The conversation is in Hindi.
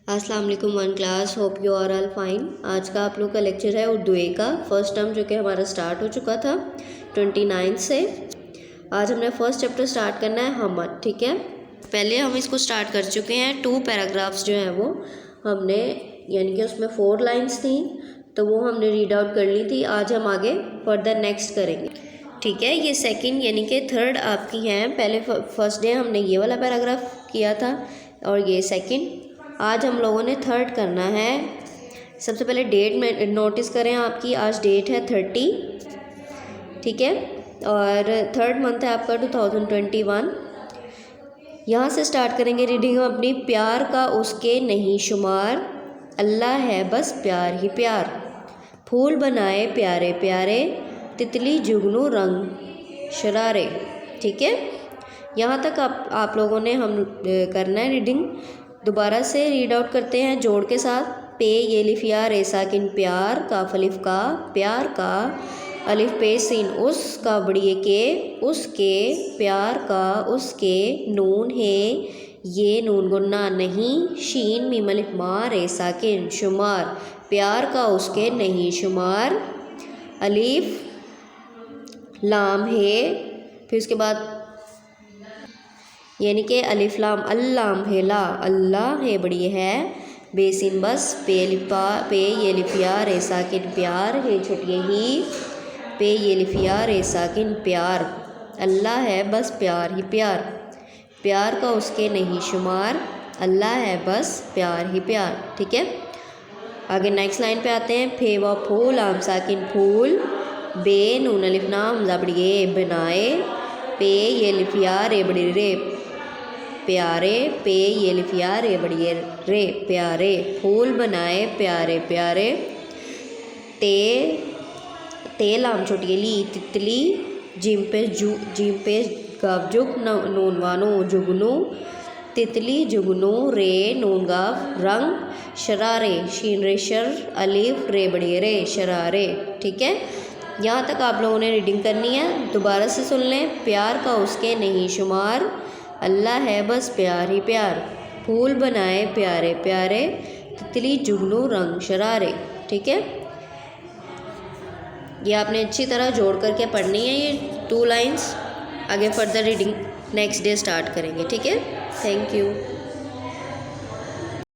अस्सलाम वालेकुम one class, hope you are all fine. आज का आप लोग का लेक्चर है उर्दू ए का फर्स्ट टर्म, जो कि हमारा स्टार्ट हो चुका था 29 से। आज हमने फर्स्ट चैप्टर स्टार्ट करना है हमत। ठीक है, पहले हम इसको स्टार्ट कर चुके हैं। 2 पैराग्राफ्स जो हैं वो हमने, यानी कि उसमें 4 लाइन्स थी, तो वो हमने रीड आउट कर ली थी। आज हम आगे फर्दर नेक्स्ट करेंगे। ठीक है, ये सेकंड यानी कि थर्ड आपकी हैं। पहले फर्स्ट डे हमने ये वाला पैराग्राफ किया था और ये सेकंड। आज हम लोगों ने थर्ड करना है। सबसे पहले डेट में नोटिस करें आपकी, आज डेट है 30। ठीक है, और थर्ड मंथ है आपका 2021। यहाँ से स्टार्ट करेंगे रीडिंग अपनी। प्यार का उसके नहीं शुमार, अल्लाह है बस प्यार ही प्यार। फूल बनाए प्यारे प्यारे, तितली जुगनू रंग शरारे। ठीक है, यहाँ तक आप लोगों ने हम करना है रीडिंग। दोबारा से रीड आउट करते हैं जोड़ के साथ। पे ये लिफ या रे साकिन प्यार, काफ अलिफ का प्यार का, अलिफ पे सीन उस का बड़िए के उसके, प्यार का उसके, नून है ये नून गुन्ना नहीं, शीन मीम अलिफ मा रे साकिन शुमार, प्यार का उसके नहीं शुमार, अलिफ लाम है, फिर उसके बाद यानी कि अलिफ लाम अल्लाम है ला, अल्लाह है बड़ी है, बेसिन बस पे लिपा पे ये लिफिया रे साकिन प्यार है छुटिए ही, पे ये लिफिया रे साकिन प्यार, अल्लाह है बस प्यार ही प्यार, प्यार का उसके नहीं शुमार, अल्लाह है बस प्यार ही प्यार। ठीक है, आगे नेक्स्ट लाइन पे आते हैं। फे व फूल आम साकिन फूल, बे नून अलिफ नाम जबड़िए बनाए, पे ये लिफिया रे बड़ी रे प्यारे, पे ये लिफिया रे बड़िए रे प्यारे, फूल बनाए प्यारे प्यारे, ते लाम छोटी ली तितली, जिम पे गाव जुग नून वानो जुगनू, तितली जुगनू रे नून गाव रंग शरारे, शीन रे शर अलिफ रे बड़िए रे शरारे। ठीक है, यहाँ तक आप लोगों ने रीडिंग करनी है। दोबारा से सुन लें। प्यार का उसके नहीं शुमार, अल्लाह है बस प्यार ही प्यार, फूल बनाए प्यारे प्यारे, तितली जुगनू रंग शरारे। ठीक है, ये आपने अच्छी तरह जोड़ करके पढ़नी है ये 2 लाइन्स। आगे further reading next day start करेंगे। ठीक है, थैंक यू।